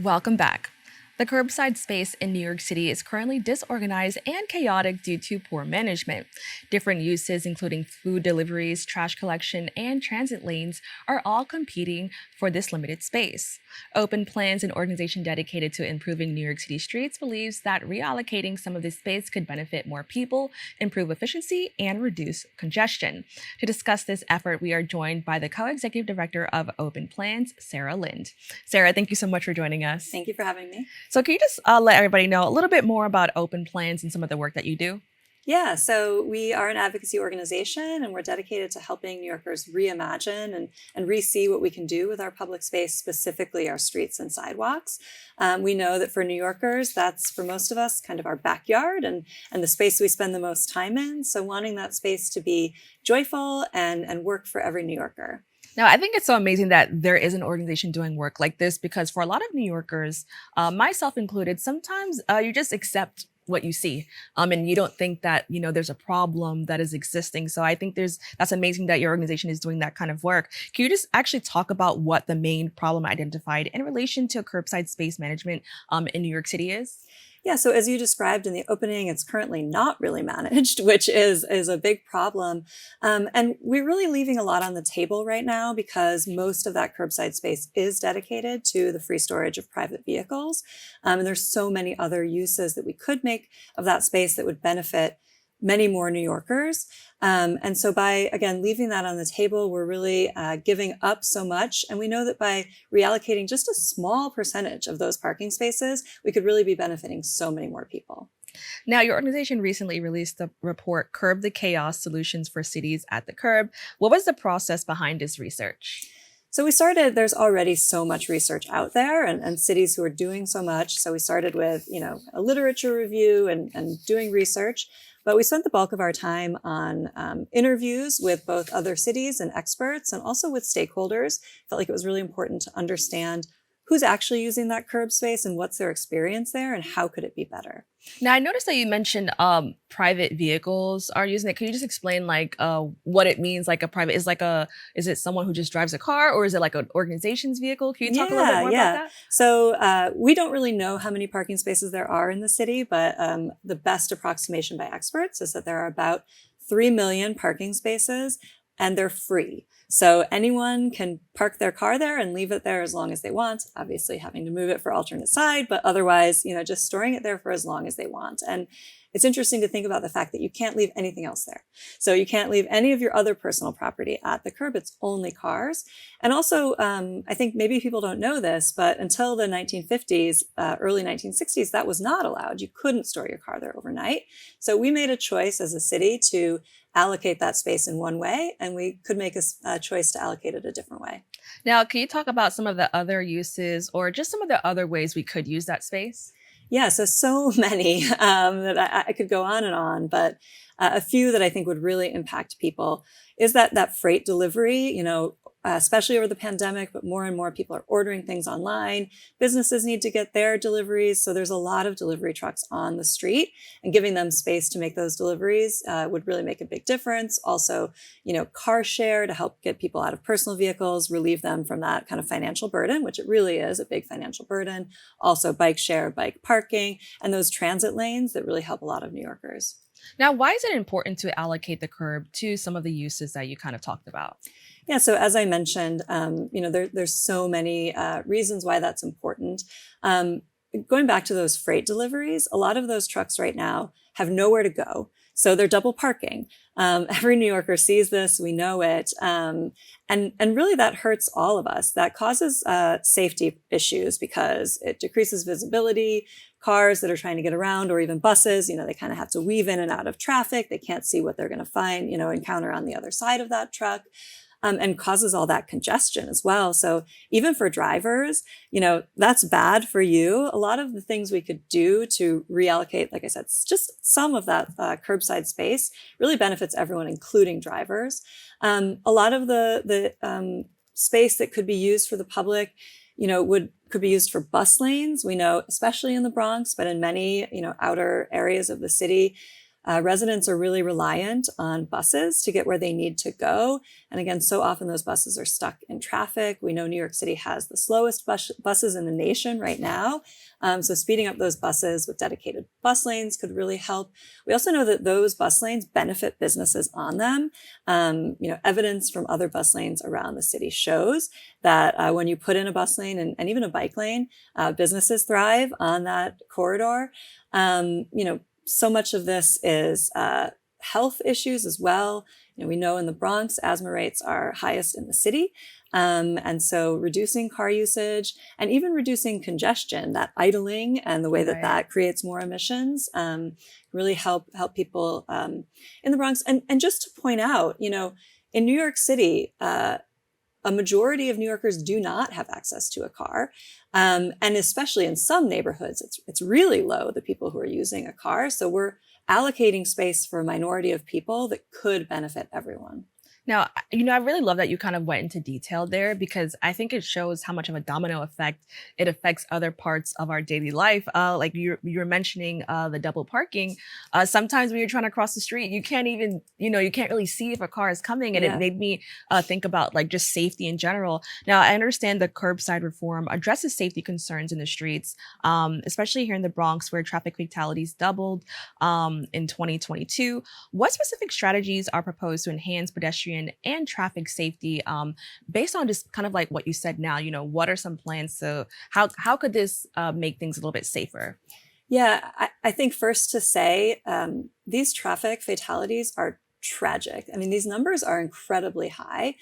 Welcome back. The curbside space in New York City is currently disorganized and chaotic due to poor management. Different uses, including food deliveries, trash collection, and transit lanes, are all competing for this limited space. Open Plans, an organization dedicated to improving New York City streets, believes that reallocating some of this space could benefit more people, improve efficiency, and reduce congestion. To discuss this effort, we are joined by the co-executive director of Open Plans, Sara Lind. Sara, thank you so much for joining us. Thank you for having me. So can you just let everybody know a little bit more about Open Plans and some of the work that you do? Yeah, so we are an advocacy organization and we're dedicated to helping New Yorkers reimagine and re-see what we can do with our public space, specifically our streets and sidewalks. We know that for New Yorkers, that's for most of us kind of our backyard and the space we spend the most time in. So wanting that space to be joyful and work for every New Yorker. Now, I think it's so amazing that there is an organization doing work like this because for a lot of New Yorkers, myself included, sometimes you just accept what you see and you don't think that, there's a problem that is existing. So I think that's amazing that your organization is doing that kind of work. Can you just actually talk about what the main problem identified in relation to curbside space management in New York City is? Yeah, so as you described in the opening, it's currently not really managed, which is a big problem. And we're really leaving a lot on the table right now because most of that curbside space is dedicated to the free storage of private vehicles. And there's so many other uses that we could make of that space that would benefit many more New Yorkers. And so by, again, leaving that on the table, we're really giving up so much. And we know that by reallocating just a small percentage of those parking spaces, we could really be benefiting so many more people. Now, your organization recently released the report, Curb the Chaos: Solutions for Cities at the Curb. What was the process behind this research? So there's already so much research out there and cities who are doing so much. So we started with, a literature review and doing research. But we spent the bulk of our time on interviews with both other cities and experts and also with stakeholders. Felt like it was really important to understand who's actually using that curb space and what's their experience there and how could it be better. Now, I noticed that you mentioned private vehicles are using it. Can you just explain what it means? Like a private is it someone who just drives a car or is it like an organization's vehicle? Can you talk a little bit more about that? So we don't really know how many parking spaces there are in the city, but the best approximation by experts is that there are about 3 million parking spaces and they're free. So anyone can park their car there and leave it there as long as they want, obviously having to move it for alternate side, but otherwise, just storing it there for as long as they want. And it's interesting to think about the fact that you can't leave anything else there. So you can't leave any of your other personal property at the curb. It's only cars. And also, I think maybe people don't know this, but until the 1950s, early 1960s, that was not allowed. You couldn't store your car there overnight. So we made a choice as a city to allocate that space in one way, and we could make a choice to allocate it a different way. Now, can you talk about some of the other uses or just some of the other ways we could use that space? Yeah, so many that I could go on, but a few that I think would really impact people is that freight delivery, especially over the pandemic, but more and more people are ordering things online. Businesses need to get their deliveries. So there's a lot of delivery trucks on the street and giving them space to make those deliveries would really make a big difference. Also, car share to help get people out of personal vehicles, relieve them from that kind of financial burden, which it really is a big financial burden. Also bike share, bike parking, and those transit lanes that really help a lot of New Yorkers. Now, why is it important to allocate the curb to some of the uses that you kind of talked about? Yeah, so as I mentioned, there's so many reasons why that's important. Going back to those freight deliveries, a lot of those trucks right now have nowhere to go. So they're double parking. Every New Yorker sees this, we know it. And really that hurts all of us. That causes safety issues because it decreases visibility. Cars that are trying to get around or even buses, they kind of have to weave in and out of traffic. They can't see what they're going to find, encounter on the other side of that truck. And causes all that congestion as well. So even for drivers, that's bad for you. A lot of the things we could do to reallocate, like I said, just some of that curbside space really benefits everyone, including drivers. A lot of the space that could be used for the public, could be used for bus lanes. We know, especially in the Bronx, but in many, outer areas of the city, residents are really reliant on buses to get where they need to go. And again, so often those buses are stuck in traffic. We know New York City has the slowest buses in the nation right now. So speeding up those buses with dedicated bus lanes could really help. We also know that those bus lanes benefit businesses on them. Evidence from other bus lanes around the city shows that when you put in a bus lane and even a bike lane, businesses thrive on that corridor. So much of this is health issues as well. We know in the Bronx, asthma rates are highest in the city. And so reducing car usage and even reducing congestion, that idling and the way that that creates more emissions, really help people in the Bronx. And just to point out, in New York City, a majority of New Yorkers do not have access to a car. And especially in some neighborhoods, it's really low, the people who are using a car. So we're allocating space for a minority of people that could benefit everyone. Now, I really love that you kind of went into detail there because I think it shows how much of a domino effect it affects other parts of our daily life. Like you're mentioning the double parking. Sometimes when you're trying to cross the street, you can't even, you can't really see if a car is coming. And it made me think about like just safety in general. Now, I understand the curbside reform addresses safety concerns in the streets, especially here in the Bronx where traffic fatalities doubled in 2022. What specific strategies are proposed to enhance pedestrian and traffic safety based on just kind of like what you said now? What are some plans? So how could this make things a little bit safer? Yeah, I think first to say these traffic fatalities are tragic. I mean, these numbers are incredibly high.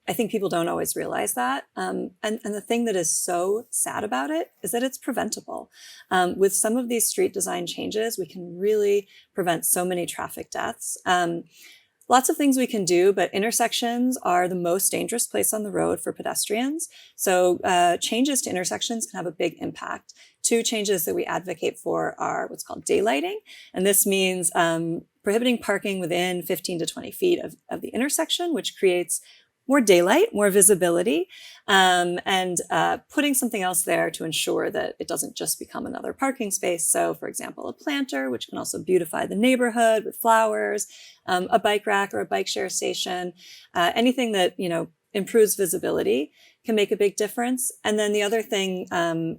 I think people don't always realize that. And the thing that is so sad about it is that it's preventable. With some of these street design changes, we can really prevent so many traffic deaths. Lots of things we can do, but intersections are the most dangerous place on the road for pedestrians. So changes to intersections can have a big impact. Two changes that we advocate for are what's called daylighting. And this means prohibiting parking within 15 to 20 feet of the intersection, which creates more daylight, more visibility, and putting something else there to ensure that it doesn't just become another parking space. So for example, a planter, which can also beautify the neighborhood with flowers, a bike rack or a bike share station, anything that, improves visibility can make a big difference. And then the other thing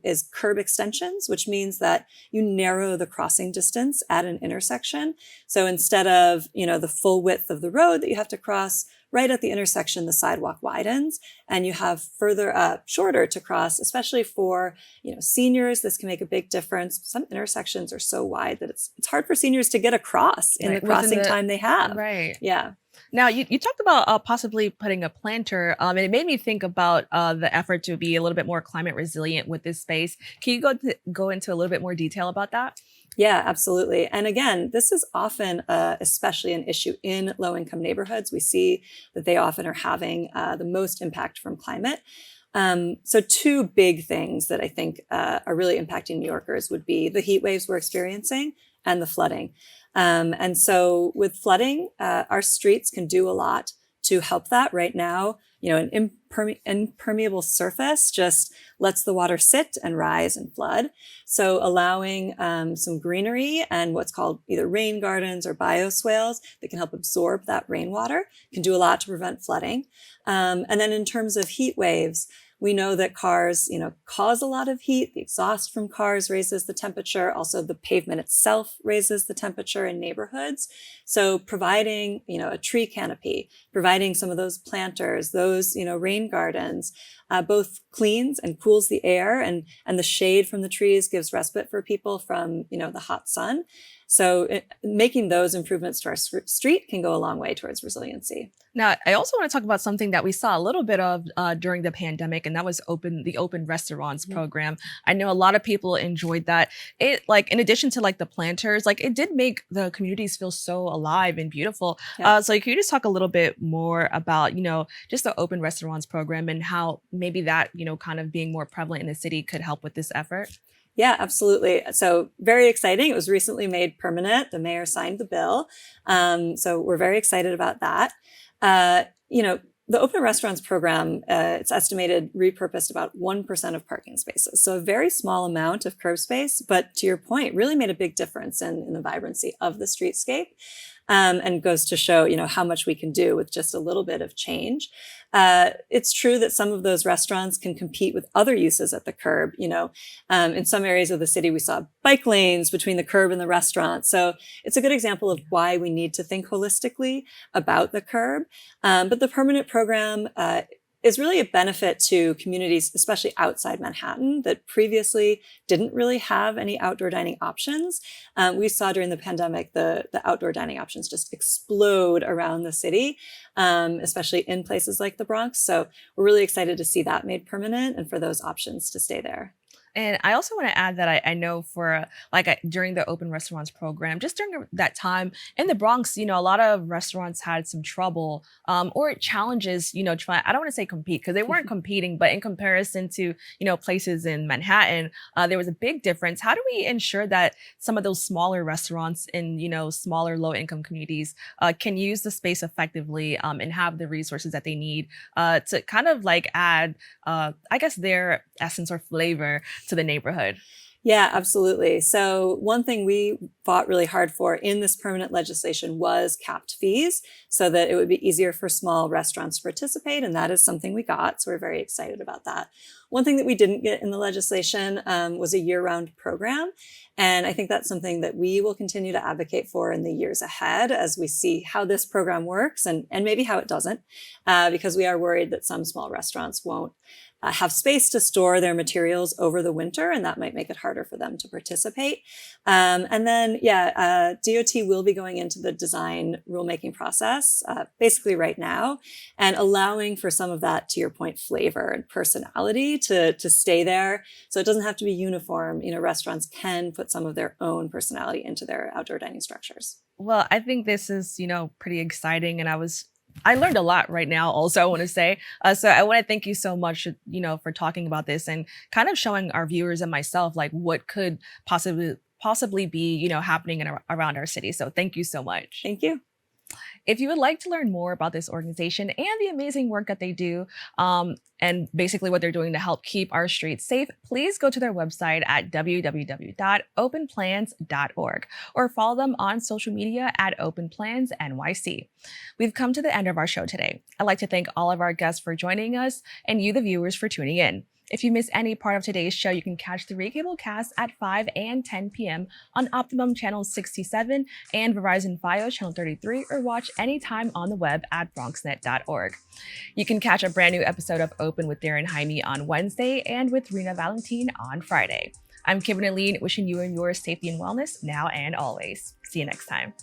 is curb extensions, which means that you narrow the crossing distance at an intersection. So instead of, the full width of the road that you have to cross, right at the intersection, the sidewalk widens and you have further shorter to cross, especially for, seniors. This can make a big difference. Some intersections are so wide that it's hard for seniors to get across in the crossing time they have. Right. Yeah. Now, you talked about possibly putting a planter, and it made me think about the effort to be a little bit more climate resilient with this space. Can you go into a little bit more detail about that? Yeah, absolutely. And again, this is often especially an issue in low-income neighborhoods. We see that they often are having the most impact from climate. So two big things that I think are really impacting New Yorkers would be the heat waves we're experiencing and the flooding. And so with flooding, our streets can do a lot to help that right now. An impermeable surface just lets the water sit and rise and flood. So allowing some greenery and what's called either rain gardens or bioswales that can help absorb that rainwater can do a lot to prevent flooding. And then in terms of heat waves, we know that cars, cause a lot of heat. The exhaust from cars raises the temperature. Also, the pavement itself raises the temperature in neighborhoods. So providing, a tree canopy, providing some of those planters, those, rain gardens, both cleans and cools the air, and the shade from the trees gives respite for people from, the hot sun. So making those improvements to our street can go a long way towards resiliency. Now, I also want to talk about something that we saw a little bit of during the pandemic, and that was the open restaurants program. I know a lot of people enjoyed that. It in addition to the planters, it did make the communities feel so alive and beautiful. Yeah. So can you just talk a little bit more about, just the open restaurants program and how maybe that, kind of being more prevalent in the city could help with this effort? Yeah, absolutely. So very exciting. It was recently made permanent. The mayor signed the bill. So we're very excited about that. the Open Restaurants program, it's estimated repurposed about 1% of parking spaces. So a very small amount of curb space, but to your point, really made a big difference in the vibrancy of the streetscape. And goes to show, how much we can do with just a little bit of change. It's true that some of those restaurants can compete with other uses at the curb. In some areas of the city, we saw bike lanes between the curb and the restaurant. So it's a good example of why we need to think holistically about the curb. But the permanent program is really a benefit to communities, especially outside Manhattan, that previously didn't really have any outdoor dining options. We saw during the pandemic the outdoor dining options just explode around the city, especially in places like the Bronx. So we're really excited to see that made permanent and for those options to stay there. And I also want to add that I know for during the Open Restaurants program, just during that time in the Bronx, a lot of restaurants had some trouble or challenges, try, I don't want to say compete because they weren't competing, but in comparison to, places in Manhattan, there was a big difference. How do we ensure that some of those smaller restaurants in, smaller low income communities can use the space effectively and have the resources that they need to kind of add, I guess, their essence or flavor to the neighborhood? Yeah, absolutely. So one thing we fought really hard for in this permanent legislation was capped fees so that it would be easier for small restaurants to participate. And that is something we got. So we're very excited about that. One thing that we didn't get in the legislation was a year-round program. And I think that's something that we will continue to advocate for in the years ahead as we see how this program works and maybe how it doesn't, because we are worried that some small restaurants won't have space to store their materials over the winter, and that might make it harder for them to participate. And then, DOT will be going into the design rulemaking process basically right now and allowing for some of that, to your point, flavor and personality to stay there. So it doesn't have to be uniform. Restaurants can put some of their own personality into their outdoor dining structures. Well, I think this is, pretty exciting. And I learned a lot right now also, I want to say. So I want to thank you so much, for talking about this and kind of showing our viewers and myself, what could possibly be, happening around our city. So thank you so much. Thank you. If you would like to learn more about this organization and the amazing work that they do, and basically what they're doing to help keep our streets safe, please go to their website at www.openplans.org or follow them on social media at openplansnyc. We've come to the end of our show today. I'd like to thank all of our guests for joining us and you, the viewers, for tuning in. If you miss any part of today's show, you can catch the Recable cast at 5 and 10 p.m. on Optimum Channel 67 and Verizon Fios Channel 33, or watch anytime on the web at bronxnet.org. You can catch a brand new episode of Open with Darren Hemick on Wednesday and with Rena Valentine on Friday. I'm Kibin Alleyne, wishing you and yours safety and wellness now and always. See you next time.